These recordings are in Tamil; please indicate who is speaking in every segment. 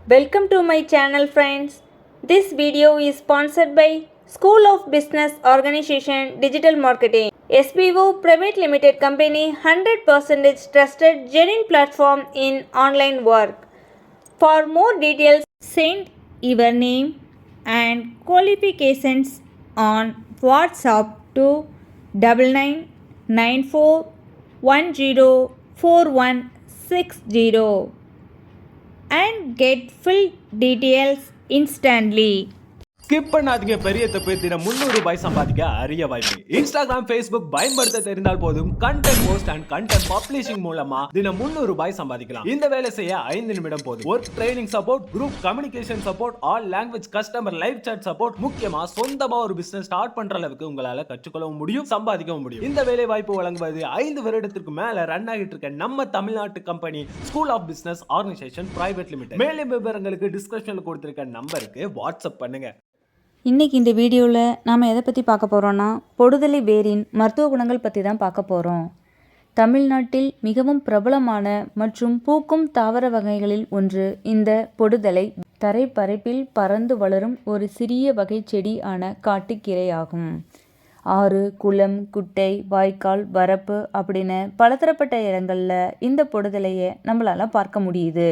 Speaker 1: Welcome to my channel friends. This video is sponsored by School of Business Organization Digital Marketing. SBO Private Limited Company 100% trusted genuine platform in online work. For more details, send your name and qualifications on WhatsApp to 9994104160 and get full details instantly.
Speaker 2: Skip பண்ணாதீங்க. பெரிய தப்பு. தினம் 300 ரூபாய் சம்பாதிக்க அரிய வாய்ப்பு. இன்ஸ்டாகிராம், ஃபேஸ்புக் பயன்படுத்த தெரிந்தால் போதும் content post and content publishing மூலமா தினம் 300 ரூபாய் சம்பாதிக்கலாம். இந்த வேலை செய்ய 5 நிமிடம் போதும். Work training support, group communication support, all language customer live chat support, முக்கியமா சொந்தமா ஒரு பிசினஸ் ஸ்டார்ட் பண்ற அளவுக்கு உங்களால கற்றுக்கொள்ளவும் முடியும், சம்பாதிக்கவும் முடியும். இந்த வேலை வாய்ப்பு வழங்குவது 5 வருடத்திற்கு மேல ரன் ஆகிட்டு இருக்க நம்ம தமிழ்நாட்டு company school of business organisation private limited. மேலும் விவரங்களுக்கு டிஸ்கிரிப்ஷன்ல கொடுத்திருக்க நம்பருக்கு வாட்ஸ்அப் பண்ணுங்க.
Speaker 1: இன்றைக்கி இந்த வீடியோவில் நாம் எதை பற்றி பார்க்க போகிறோன்னா பொடுதலை வேரின் மருத்துவ குணங்கள் பற்றி தான் பார்க்க போகிறோம். தமிழ்நாட்டில் மிகவும் பிரபலமான மற்றும் பூக்கும் தாவர வகைகளில் ஒன்று இந்த பொடுதலை. தரைப்பரப்பில் பறந்து வளரும் ஒரு சிறிய வகை செடி ஆன காட்டுக்கீரை ஆகும். ஆறு, குளம், குட்டை, வாய்க்கால், வரப்பு அப்படின்னு பலதரப்பட்ட இடங்களில் இந்த பொடுதலையை நம்மளால் பார்க்க முடியுது.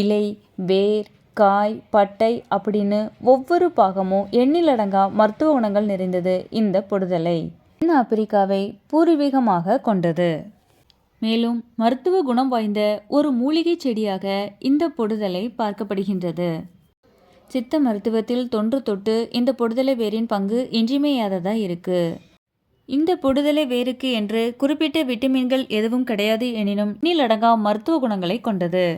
Speaker 1: இலை, வேர், காய், பட்டை அப்படின்னு ஒவ்வொரு பாகமும் எண்ணிலடங்கா மருத்துவ குணங்கள் நிறைந்தது இந்த பொடுதலை. தென் ஆப்பிரிக்காவை பூர்வீகமாக கொண்டது. மேலும் மருத்துவ குணம் வாய்ந்த ஒரு மூலிகை செடியாக இந்த பொடுதலை பார்க்கப்படுகின்றது. சித்த மருத்துவத்தில் தொன்று தொட்டு இந்த பொடுதலை வேரின் பங்கு இன்றியமையாததாக இருக்கு. இந்த பொடுதலை வேருக்கு என்று குறிப்பிட்ட விட்டமின்கள் எதுவும் கிடையாது எனினும் எண்ணிலடங்கா மருத்துவ குணங்களை கொண்டது.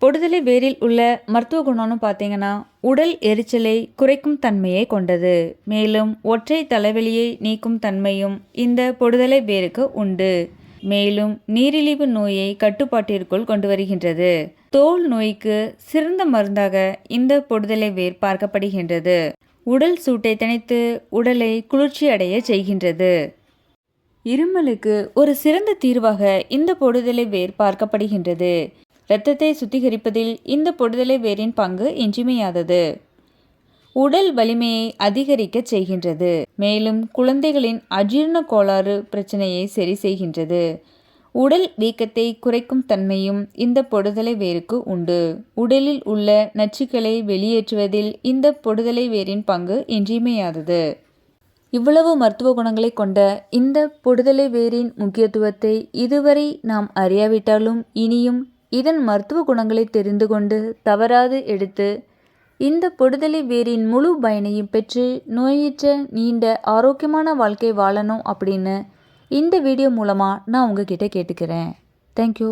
Speaker 1: பொடுதலை வேரில் உள்ள மருத்துவ குணம்னு பார்த்தீங்கன்னா உடல் எரிச்சலை குறைக்கும் தன்மையை கொண்டது. மேலும் ஒற்றை தலைவலியை நீக்கும் தன்மையும் இந்த பொடுதலை வேருக்கு உண்டு. மேலும் நீரிழிவு நோயை கட்டுப்பாட்டிற்குள் கொண்டு வருகின்றது. தோல் நோய்க்கு சிறந்த மருந்தாக இந்த பொடுதலை வேர் பார்க்கப்படுகின்றது. உடல் சூட்டை தணித்து உடலை குளிர்ச்சி அடைய செய்கின்றது. இருமலுக்கு ஒரு சிறந்த தீர்வாக இந்த பொடுதலை வேர் பார்க்கப்படுகின்றது. இரத்தத்தை சுத்திகரிப்பதில் இந்த பொடுதலை வேரின் பங்கு இன்றியமையாதது. உடல் வலிமையை அதிகரிக்க செய்கின்றது. மேலும் குழந்தைகளின் அஜீரண கோளாறு பிரச்சனையை சரி செய்கின்றது. உடல் வீக்கத்தை குறைக்கும் தன்மையும் இந்த பொடுதலை வேருக்கு உண்டு. உடலில் உள்ள நச்சுக்களை வெளியேற்றுவதில் இந்த பொடுதலை வேரின் பங்கு இன்றியமையாதது. இவ்வளவு மருத்துவ குணங்களை கொண்ட இந்த பொடுதலை வேரின் முக்கியத்துவத்தை இதுவரை நாம் அறியாவிட்டாலும் இனியும் இதன் மருத்துவ குணங்களை தெரிந்து கொண்டு தவறாது எடுத்து இந்த பொடுதலை வேரின் முழு பயனையும் பெற்று நோயற்ற நீண்ட ஆரோக்கியமான வாழ்க்கை வாழணும் அப்படின்னு இந்த வீடியோ மூலமாக நான் உங்ககிட்ட கேட்டுக்கிறேன். தேங்க்யூ.